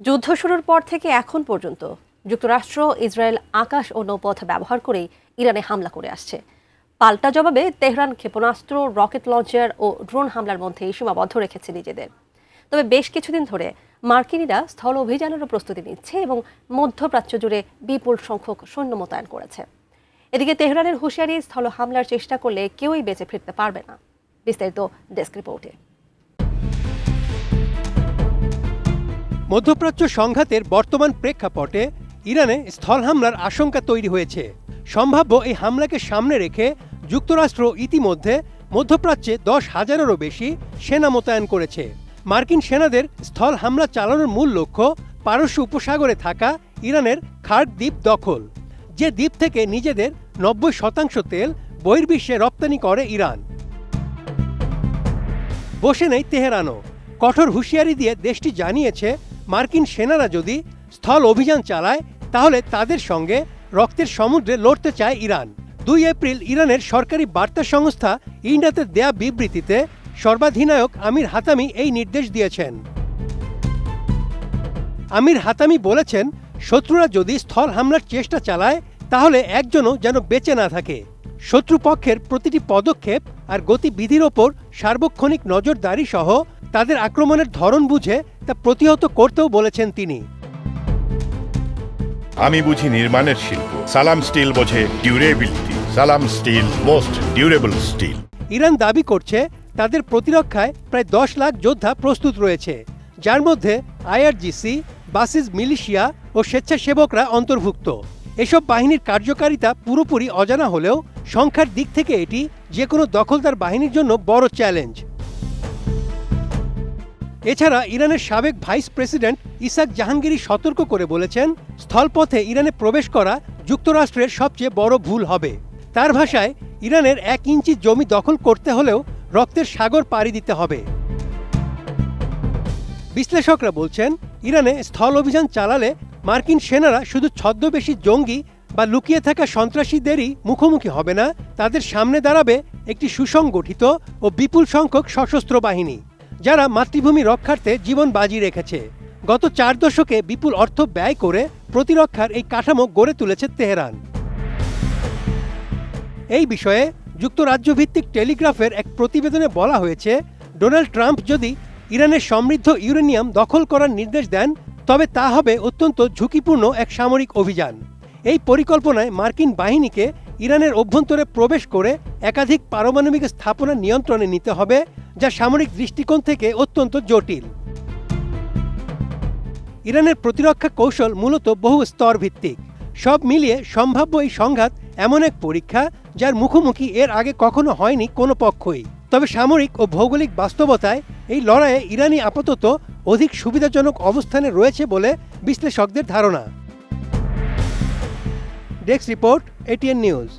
যুদ্ধ শুরুর পর থেকে এখন পর্যন্ত যুক্তরাষ্ট্র ইসরায়েল আকাশ ও নৌপথ ব্যবহার করেই ইরানে হামলা করে আসছে। পাল্টা জবাবে তেহরান ক্ষেপণাস্ত্র, রকেট লঞ্চার ও ড্রোন হামলার মধ্যেই সীমাবদ্ধ রেখেছে নিজেদের। তবে বেশ কিছুদিন ধরে মার্কিনিরা স্থল অভিযানেরও প্রস্তুতি নিচ্ছে এবং মধ্যপ্রাচ্য জুড়ে বিপুল সংখ্যক সৈন্য মোতায়েন করেছে। এদিকে তেহরানের হুঁশিয়ারি, স্থল হামলার চেষ্টা করলে কেউই বেঁচে ফিরতে পারবে না। বিস্তারিত ডেস্ক রিপোর্টে। মধ্যপ্রাচ্য সংঘাতের বর্তমান প্রেক্ষাপটে ইরানে স্থল হামলার আশঙ্কা তৈরি হয়েছে। সম্ভাব্য এই হামলাকে সামনে রেখে যুক্তরাষ্ট্র ইতিমধ্যে মধ্যপ্রাচ্যে 10,000-এরও বেশি সেনা মোতায়েন করেছে। মার্কিন সেনাদের স্থল হামলা চালানোর মূল লক্ষ্য পারস্য উপসাগরে থাকা ইরানের খার্ক দ্বীপ দখল, যে দ্বীপ থেকে নিজেদের 90% তেল বহির্বিশ্বে রপ্তানি করে ইরান। বসে নেই তেহরানও। কঠোর হুঁশিয়ারি দিয়ে দেশটি জানিয়েছে, মার্কিন সেনারা যদি স্থল অভিযান চালায় তাহলে তাদের সঙ্গে রক্তের সমুদ্রে লড়তে চায় ইরান। 2 এপ্রিল ইরানের সরকারি বার্তা সংস্থা ইন্ডাতে দেয়া বিবৃতিতে সর্বাধিনায়ক আমির হাতামি এই নির্দেশ দিয়েছেন। আমির হাতামি বলেছেন, শত্রুরা যদি স্থল হামলার চেষ্টা চালায় তাহলে একজনও যেন বেঁচে না থাকে। শত্রুপক্ষের প্রতিটি পদক্ষেপ আর গতিবিধির ওপর সার্বক্ষণিক নজরদারি সহ তাদের আক্রমণের ধরন বুঝে তা প্রতিহত করতেও বলেছেন তিনি। আমি বুঝি নির্মাণের শিল্প, সালাম স্টিল বোঝে durability. Salam steel, most durable steel. Iran দাবি করছে তাদের প্রতিরক্ষায় প্রায় 10 লাখ যোদ্ধা প্রস্তুত রয়েছে, যার মধ্যে আইআরজিসি, বাসিস মিলিশিয়া ও স্বেচ্ছাসেবকরা অন্তর্ভুক্ত। এসব বাহিনীর কার্যকারিতা পুরোপুরি অজানা হলেও সংখ্যার দিক থেকে এটি যে কোনো দখলদার বাহিনীর জন্য বড় চ্যালেঞ্জ। এছাড়া ইরানের সাবেক ভাইস প্রেসিডেন্ট ইসাক জাহাঙ্গীরি সতর্ক করে বলেছেন, স্থলপথে ইরানে প্রবেশ করা যুক্তরাষ্ট্রের সবচেয়ে বড় ভুল হবে। তার ভাষায়, ইরানের 1 ইঞ্চি জমি দখল করতে হলেও রক্তের সাগর পাড়ি দিতে হবে। বিশ্লেষকরা বলছেন, ইরানে স্থল অভিযান চালালে মার্কিন সেনারা শুধু ছদ্মবেশী জঙ্গি বা লুকিয়ে থাকা সন্ত্রাসীদেরই মুখোমুখি হবে না, তাদের সামনে দাঁড়াবে একটি সুসংগঠিত ও বিপুল সংখ্যক সশস্ত্র বাহিনী, যারা মাতৃভূমি রক্ষার্থে জীবন বাজি রেখেছে। গত 4 দশকে বিপুল অর্থ ব্যয় করে প্রতিরক্ষার এই কাঠামো গড়ে তুলেছে তেহরান। এই বিষয়ে যুক্তরাজ্যভিত্তিক টেলিগ্রাফের এক প্রতিবেদনে বলা হয়েছে, ডোনাল্ড ট্রাম্প যদি ইরানের সমৃদ্ধ ইউরেনিয়াম দখল করার নির্দেশ দেন তবে তা হবে অত্যন্ত ঝুঁকিপূর্ণ এক সামরিক অভিযান। এই পরিকল্পনায় মার্কিন বাহিনীকে ইরানের অভ্যন্তরে প্রবেশ করে একাধিক পারমাণবিক স্থাপনা নিয়ন্ত্রণে নিতে হবে, যা সামরিক দৃষ্টিকোণ থেকে অত্যন্ত জটিল। ইরানের প্রতিরক্ষা কৌশল মূলত বহু স্তর ভিত্তিক। সব মিলিয়ে সম্ভাব্য এই সংঘাত এমন এক পরীক্ষা যার মুখোমুখি এর আগে কখনো হয়নি কোনো পক্ষই। তবে সামরিক ও ভৌগোলিক বাস্তবতায় এই লড়াইয়ে ইরানি আপাতত অধিক সুবিধাজনক অবস্থানে রয়েছে বলে বিশ্লেষকদের ধারণা। Desk report, ATN news.